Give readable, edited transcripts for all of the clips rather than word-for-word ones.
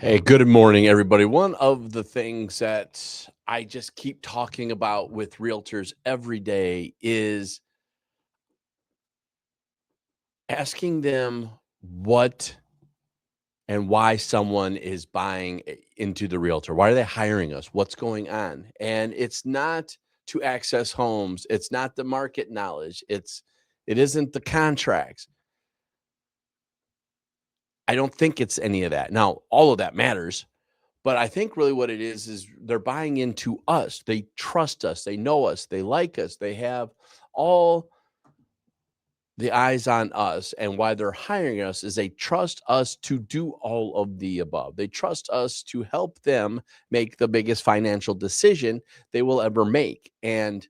Hey, good morning, everybody. One of the things that I just keep talking about with realtors every day is asking them what and why someone is buying into the realtor. Why are they hiring us? What's going on? And it's not to access homes. It's not the market knowledge. It isn't the contracts. I don't think it's any of that. Now, all of that matters. But I think really what it is they're buying into us. They trust us. They know us. They like us. They have all the eyes on us. And why they're hiring us is they trust us to do all of the above. They trust us to help them make the biggest financial decision they will ever make. And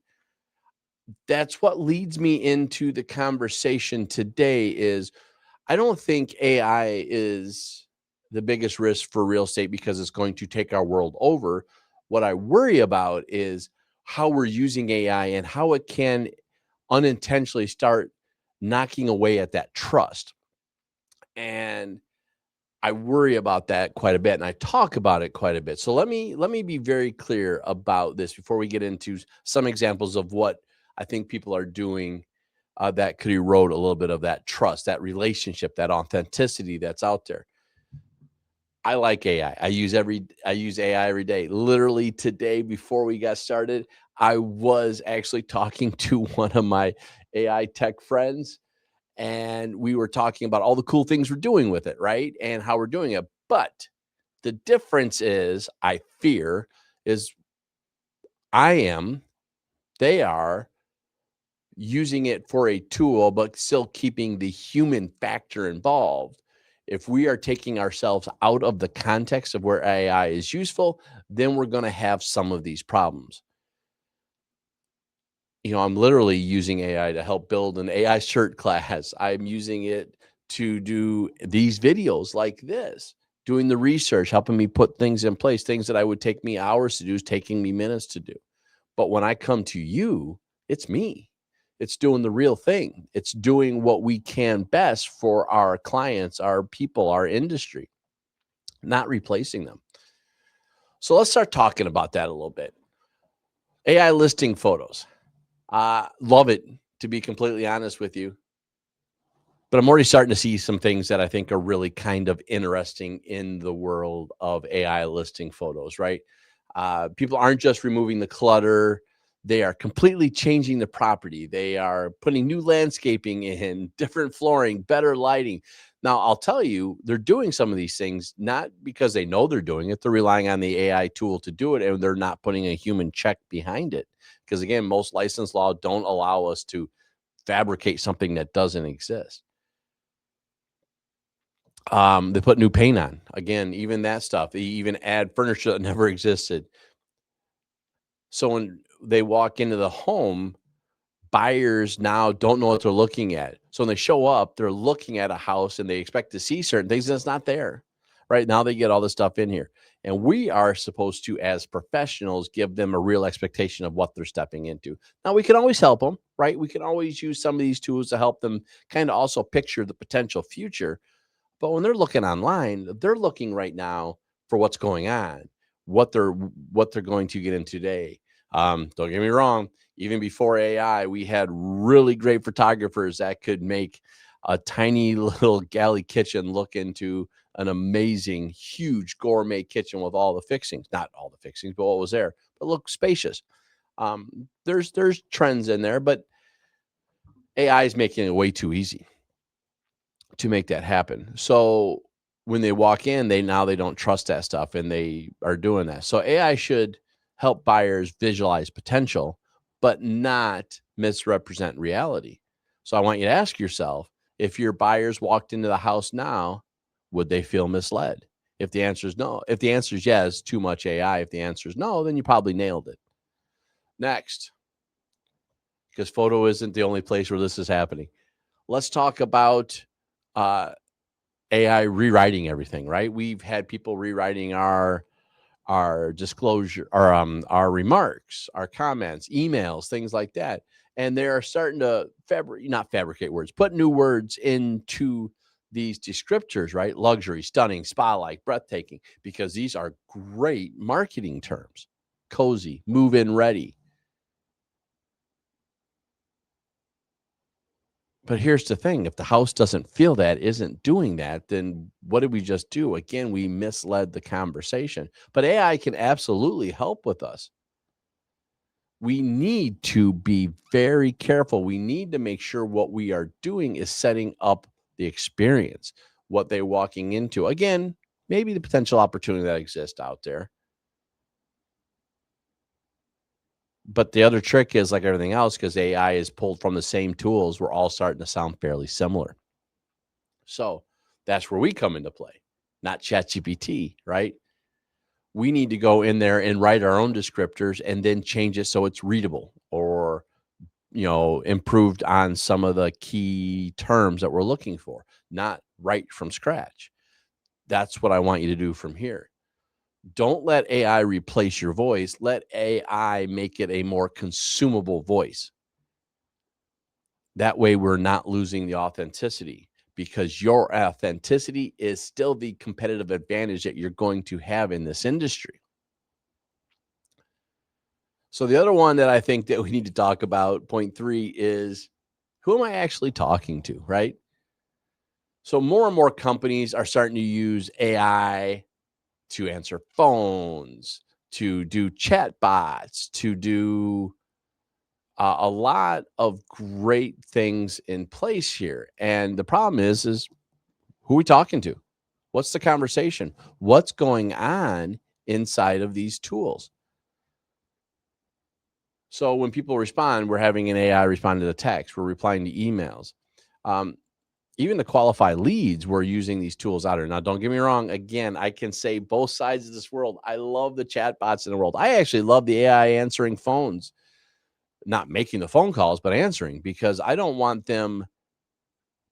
that's what leads me into the conversation today is I don't think AI is the biggest risk for real estate because it's going to take our world over. What I worry about is how we're using AI and how it can unintentionally start knocking away at that trust. And I worry about that quite a bit and I talk about it quite a bit. So let me be very clear about this before we get into some examples of what I think people are doing that could erode a little bit of that trust, that relationship, that authenticity that's out there. I like AI. I use AI every day. Literally today, before we got started, I was actually talking to one of my AI tech friends, and we were talking about all the cool things we're doing with it, right? And how we're doing it. But the difference is, I fear, is I am, they are using it for a tool, but still keeping the human factor involved. If we are taking ourselves out of the context of where AI is useful, then we're going to have some of these problems. I'm literally using AI to help build an AI shirt class. I'm using it to do these videos like this, doing the research, helping me put things in place, things that I would take me hours to do is taking me minutes to do. But when I come to you, it's me. It's doing the real thing. It's doing what we can best for our clients, our people, our industry, not replacing them. So let's start talking about that a little bit. AI listing photos. Love it, to be completely honest with you. But I'm already starting to see some things that I think are really kind of interesting in the world of AI listing photos, right? People aren't just removing the clutter. They are completely changing the property. They are putting new landscaping in, different flooring, better lighting. Now, I'll tell you, they're doing some of these things not because they know they're doing it. They're relying on the AI tool to do it, and they're not putting a human check behind it. Because again, most license law don't allow us to fabricate something that doesn't exist. They put new paint on. Again, even that stuff. They even add furniture that never existed. So when they walk into the home, buyers now don't know what they're looking at. So when they show up, they're looking at a house and they expect to see certain things that's not there. Right now, they get all this stuff in here. And we are supposed to, as professionals, give them a real expectation of what they're stepping into. Now, we can always help them, right? We can always use some of these tools to help them kind of also picture the potential future. But when they're looking online, they're looking right now for what's going on, what they're going to get into today. Don't get me wrong. Even before AI, we had really great photographers that could make a tiny little galley kitchen look into an amazing, huge gourmet kitchen with all the fixings. Not all the fixings, but what was there, but look spacious. There's trends in there, but AI is making it way too easy to make that happen. So when they walk in, they don't trust that stuff and they are doing that. So AI should help buyers visualize potential, but not misrepresent reality. So I want you to ask yourself, if your buyers walked into the house now, would they feel misled? If the answer is no, if the answer is yes, too much AI. If the answer is no, then you probably nailed it. Next, because photo isn't the only place where this is happening. Let's talk about uh, AI rewriting everything, right? We've had people rewriting our disclosure, our remarks, our comments, emails, things like that. And they're starting to not fabricate words, put new words into these descriptors, right? Luxury, stunning, spa-like, breathtaking, because these are great marketing terms. Cozy, move-in ready. But here's the thing, if the house doesn't feel that, isn't doing that, then what did we just do? Again, we misled the conversation. But AI can absolutely help with us. We need to be very careful. We need to make sure what we are doing is setting up the experience, what they're walking into. Again, maybe the potential opportunity that exists out there. But the other trick is like everything else, because AI is pulled from the same tools, we're all starting to sound fairly similar. So that's where we come into play, not ChatGPT, right? We need to go in there and write our own descriptors and then change it so it's readable, or improved on some of the key terms that we're looking for, not right from scratch. That's what I want you to do from here. Don't let AI replace your voice. Let AI make it a more consumable voice. That way, we're not losing the authenticity, because your authenticity is still the competitive advantage that you're going to have in this industry. So the other one that I think that we need to talk about, point 3, is who am I actually talking to, right? So more and more companies are starting to use AI to answer phones, to do chatbots, to do a lot of great things in place here. And the problem is who are we talking to? What's the conversation? What's going on inside of these tools? So when people respond, we're having an AI respond to the text. We're replying to emails. Um, Even to qualify leads, we're using these tools out here. Now, don't get me wrong. Again, I can say both sides of this world. I love the chatbots in the world. I actually love the AI answering phones, not making the phone calls, but answering, because I don't want them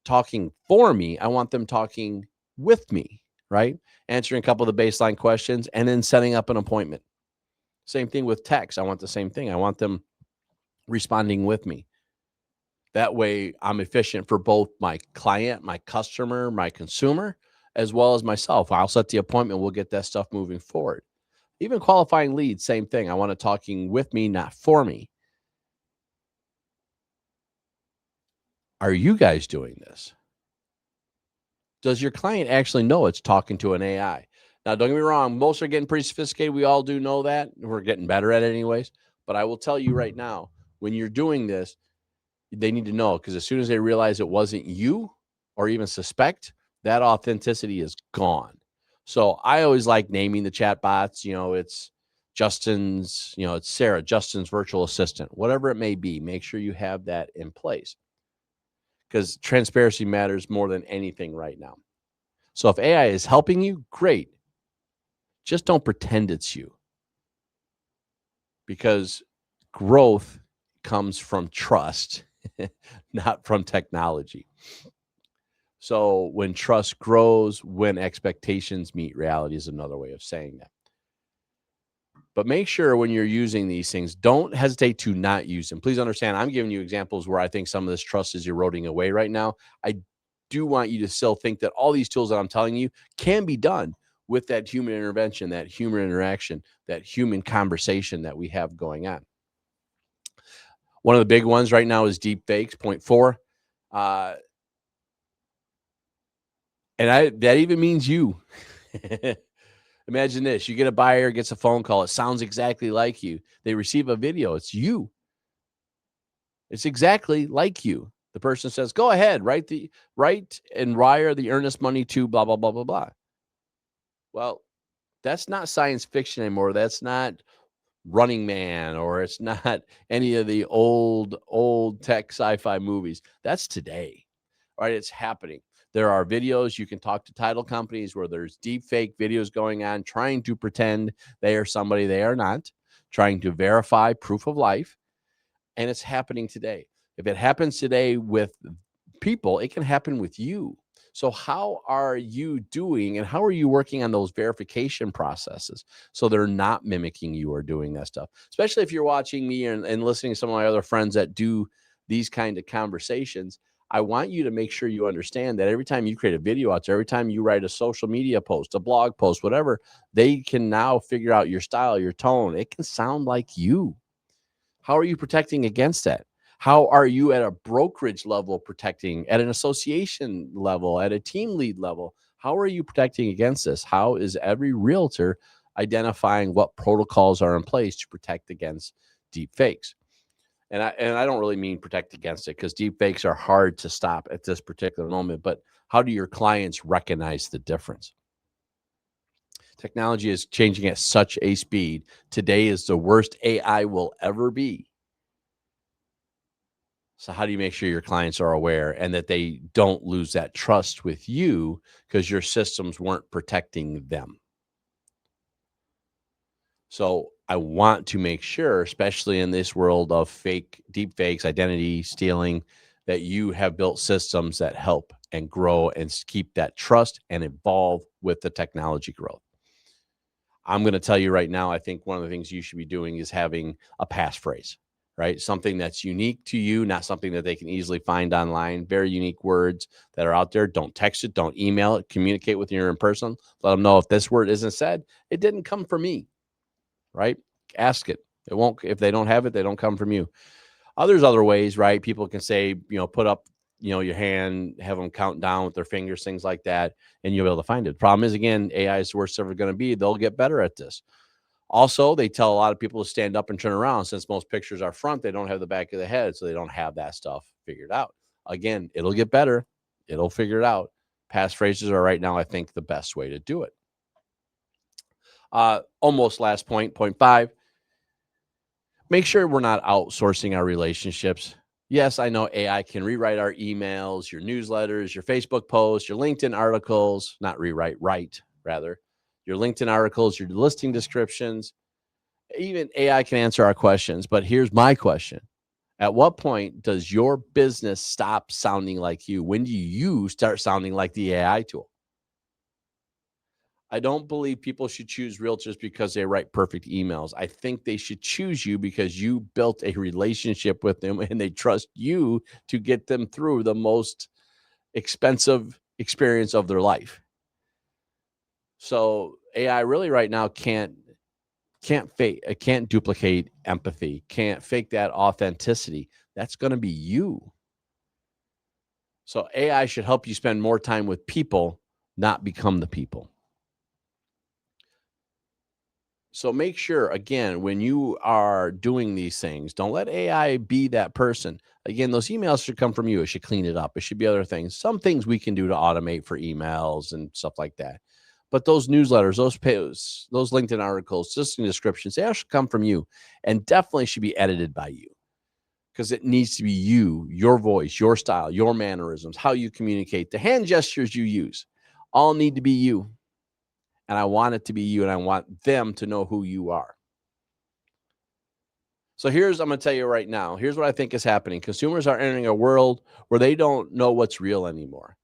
talking for me. I want them talking with me, right? Answering a couple of the baseline questions and then setting up an appointment. Same thing with text. I want the same thing. I want them responding with me. That way, I'm efficient for both my client, my customer, my consumer, as well as myself. I'll set the appointment. We'll get that stuff moving forward. Even qualifying leads, same thing. I want it talking with me, not for me. Are you guys doing this? Does your client actually know it's talking to an AI? Now, don't get me wrong. Most are getting pretty sophisticated. We all do know that. We're getting better at it anyways. But I will tell you right now, when you're doing this, they need to know, because as soon as they realize it wasn't you, or even suspect, that authenticity is gone. So I always like naming the chat bots. It's Justin's, it's Sarah, Justin's virtual assistant, whatever it may be. Make sure you have that in place, because transparency matters more than anything right now. So if AI is helping you, great. Just don't pretend it's you, because growth comes from trust, not from technology. So when trust grows, when expectations meet reality, is another way of saying that. But make sure when you're using these things, don't hesitate to not use them. Please understand, I'm giving you examples where I think some of this trust is eroding away right now. I do want you to still think that all these tools that I'm telling you can be done with that human intervention, that human interaction, that human conversation that we have going on. One of the big ones right now is deepfakes, point 4. And that even means you. Imagine this. You get a buyer, gets a phone call. It sounds exactly like you. They receive a video. It's you. It's exactly like you. The person says, go ahead, write and wire the earnest money to blah, blah, blah, blah, blah. Well, that's not science fiction anymore. That's not Running Man, or it's not any of the old tech sci-fi movies. That's today, right? It's happening. There are videos. You can talk to title companies where there's deep fake videos going on, trying to pretend they are somebody they are not, trying to verify proof of life. And it's happening today. If it happens today with people, it can happen with you. So how are you doing, and how are you working on those verification processes so they're not mimicking you or doing that stuff? Especially if you're watching me and listening to some of my other friends that do these kind of conversations. I want you to make sure you understand that every time you create a video out there, every time you write a social media post, a blog post, whatever, they can now figure out your style, your tone. It can sound like you. How are you protecting against that? How are you at a brokerage level protecting, at an association level, at a team lead level? How are you protecting against this? How is every realtor identifying what protocols are in place to protect against deep fakes? And I don't really mean protect against it, because deep fakes are hard to stop at this particular moment. But how do your clients recognize the difference? Technology is changing at such a speed. Today is the worst AI will ever be. So how do you make sure your clients are aware and that they don't lose that trust with you because your systems weren't protecting them? So I want to make sure, especially in this world of fake, deep fakes, identity stealing, that you have built systems that help and grow and keep that trust and evolve with the technology growth. I'm going to tell you right now, I think one of the things you should be doing is having a passphrase, right? Something that's unique to you, not something that they can easily find online. Very unique words that are out there. Don't text it, don't email it, communicate with you in person. Let them know if this word isn't said, it didn't come from me, right? Ask it. It won't, if they don't have it, they don't come from you. There's other ways, right? People can say, put up, your hand, have them count down with their fingers, things like that, and you'll be able to find it. The problem is, again, AI is the worst ever going to be. They'll get better at this. Also, they tell a lot of people to stand up and turn around. Since most pictures are front, they don't have the back of the head, so they don't have that stuff figured out. Again, it'll get better. It'll figure it out. Passphrases are right now, I think, the best way to do it. Almost last point 5. Make sure we're not outsourcing our relationships. Yes, I know AI can rewrite our emails, your newsletters, your Facebook posts, your LinkedIn articles, not rewrite, write rather, your LinkedIn articles, your listing descriptions. Even AI can answer our questions. But here's my question. At what point does your business stop sounding like you? When do you start sounding like the AI tool? I don't believe people should choose realtors because they write perfect emails. I think they should choose you because you built a relationship with them and they trust you to get them through the most expensive experience of their life. So AI really right now can't duplicate empathy, can't fake that authenticity. That's going to be you. So AI should help you spend more time with people, not become the people. So make sure, again, when you are doing these things, don't let AI be that person. Again, those emails should come from you. It should clean it up. It should be other things. Some things we can do to automate for emails and stuff like that. But those newsletters, those posts, those LinkedIn articles, listing descriptions, they all should come from you and definitely should be edited by you, because it needs to be you, your voice, your style, your mannerisms, how you communicate, the hand gestures you use, all need to be you. And I want it to be you, and I want them to know who you are. So I'm going to tell you right now, here's what I think is happening. Consumers are entering a world where they don't know what's real anymore.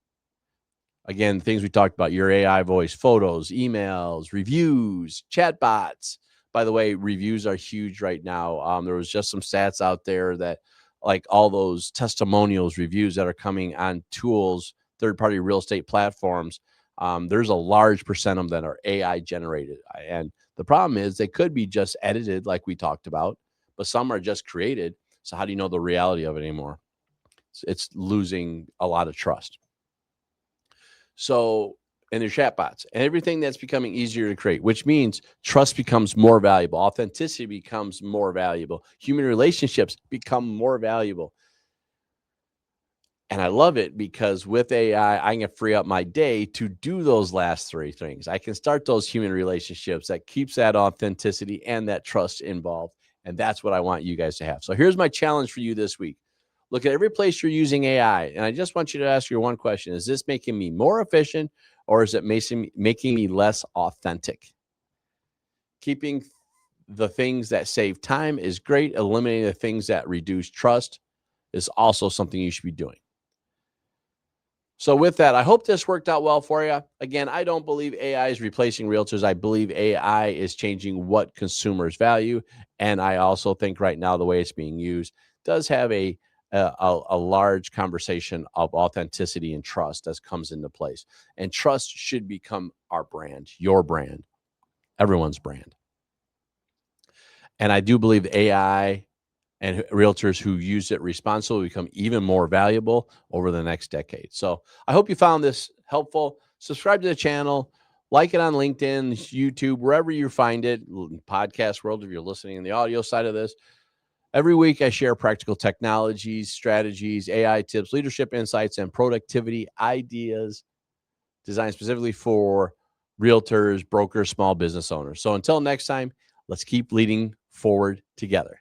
Again, things we talked about, your AI voice, photos, emails, reviews, chatbots. By the way, reviews are huge right now. There was just some stats out there that, like, all those testimonials, reviews that are coming on tools, third-party real estate platforms, there's a large percent of them that are AI generated. And the problem is they could be just edited like we talked about, but some are just created. So how do you know the reality of it anymore? It's losing a lot of trust. So, and their chatbots and everything that's becoming easier to create, which means trust becomes more valuable. Authenticity becomes more valuable. Human relationships become more valuable. And I love it because with AI, I can free up my day to do those last 3 things. I can start those human relationships that keeps that authenticity and that trust involved. And that's what I want you guys to have. So here's my challenge for you this week. Look at every place you're using AI. And I just want you to ask your one question. Is this making me more efficient, or is it making me less authentic? Keeping the things that save time is great. Eliminating the things that reduce trust is also something you should be doing. So with that, I hope this worked out well for you. Again, I don't believe AI is replacing realtors. I believe AI is changing what consumers value. And I also think right now the way it's being used does have a a large conversation of authenticity and trust that comes into place. And trust should become our brand, your brand, everyone's brand. And I do believe AI and realtors who use it responsibly become even more valuable over the next decade. So I hope you found this helpful. Subscribe to the channel, like it on LinkedIn, YouTube, wherever you find it, podcast world, if you're listening in the audio side of this. Every week, I share practical technologies, strategies, AI tips, leadership insights, and productivity ideas designed specifically for realtors, brokers, small business owners. So until next time, let's keep leading forward together.